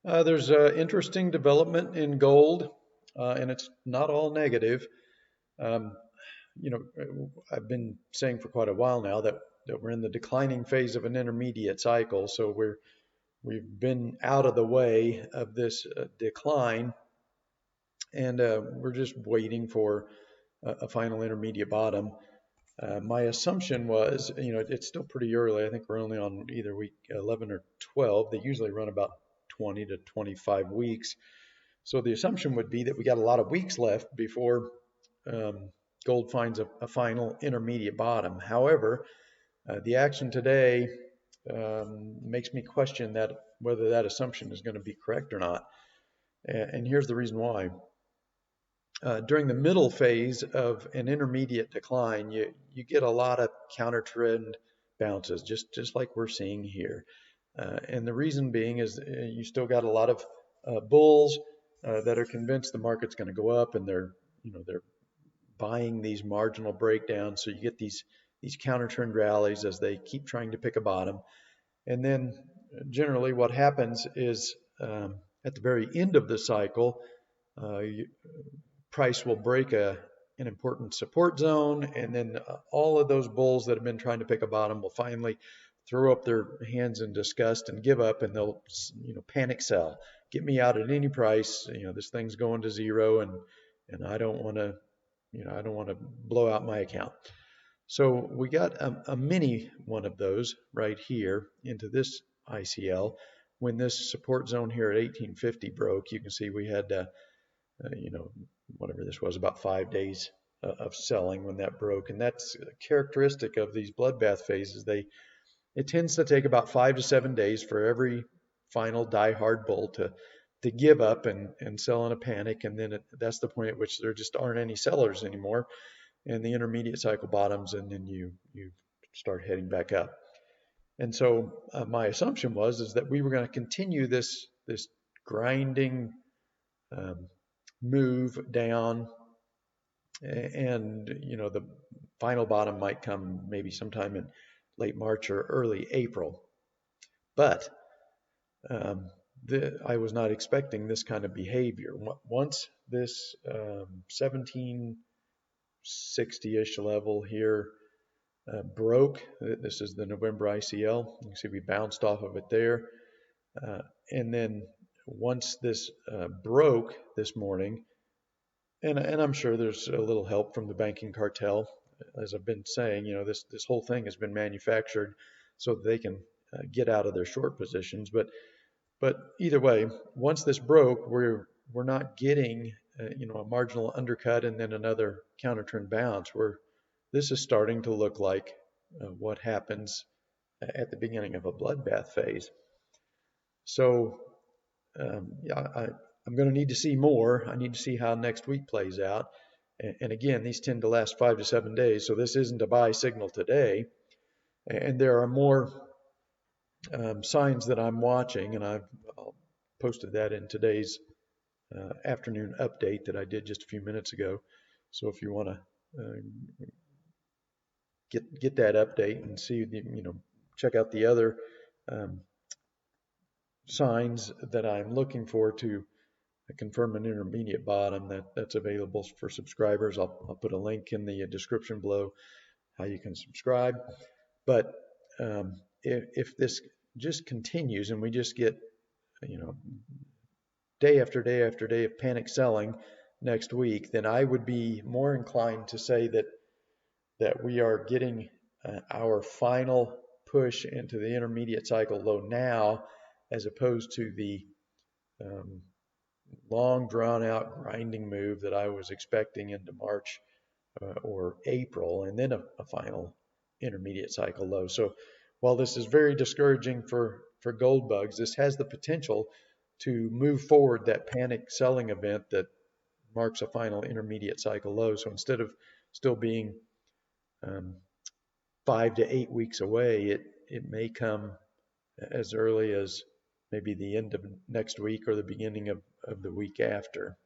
There's interesting development in gold, and it's not all negative. Um, I've been saying for quite a while now that we're in the declining phase of an intermediate cycle. So we've been out of the way of this decline, and we're just waiting for a final intermediate bottom. My assumption was, it's still pretty early. I think we're only on either week 11 or 12. They usually run about 20 to 25 weeks. So the assumption would be that we got a lot of weeks left before um, gold finds a final intermediate bottom. However, the action today makes me question that whether that assumption is going to be correct or not. And here's the reason why. During the middle phase of an intermediate decline, you get a lot of counter trend bounces, just like we're seeing here. And the reason being is you still got a lot of bulls that are convinced the market's going to go up, and they're buying these marginal breakdowns. So you get these counter trend rallies as they keep trying to pick a bottom. And then generally what happens is at the very end of the cycle, price will break an important support zone, and then all of those bulls that have been trying to pick a bottom will finally throw up their hands in disgust and give up, and they'll panic sell. Get me out at any price. This thing's going to zero, and I don't want to I don't want to blow out my account. So we got a mini one of those right here into this ICL. When this support zone here at 1850 broke, you can see we had whatever this was, about 5 days of selling when that broke. And that's characteristic of these bloodbath phases. It tends to take about 5 to 7 days for every final die-hard bull to give up and sell in a panic. And then that's the point at which there just aren't any sellers anymore. And the intermediate cycle bottoms, and then you start heading back up. And so my assumption is that we were going to continue this grinding move down, and the final bottom might come maybe sometime in late March or early April. But I was not expecting this kind of behavior. Once this 1760-ish level here broke, this is the November ICL. You can see we bounced off of it there. And then once this broke this morning, and I'm sure there's a little help from the banking cartel, as I've been saying, this whole thing has been manufactured so that they can get out of their short positions. But either way, once this broke, we're not getting a marginal undercut and then another counter trend bounce. This is starting to look like what happens at the beginning of a bloodbath phase. So I'm going to need to see more. I need to see how next week plays out. And again, these tend to last 5 to 7 days. So this isn't a buy signal today. And there are more signs that I'm watching, and I'll posted that in today's afternoon update that I did just a few minutes ago. So if you want to get that update and see, check out the other signs that I'm looking for to confirm an intermediate bottom, that's available for subscribers. I'll put a link in the description below how you can subscribe. But if this just continues and we just get day after day after day of panic selling next week, then I would be more inclined to say that we are getting our final push into the intermediate cycle low now, as opposed to the long drawn out grinding move that I was expecting into March or April, and then a final intermediate cycle low. So while this is very discouraging for gold bugs, this has the potential to move forward that panic selling event that marks a final intermediate cycle low. So instead of still being 5 to 8 weeks away, it may come as early as maybe the end of next week or the beginning of the week after.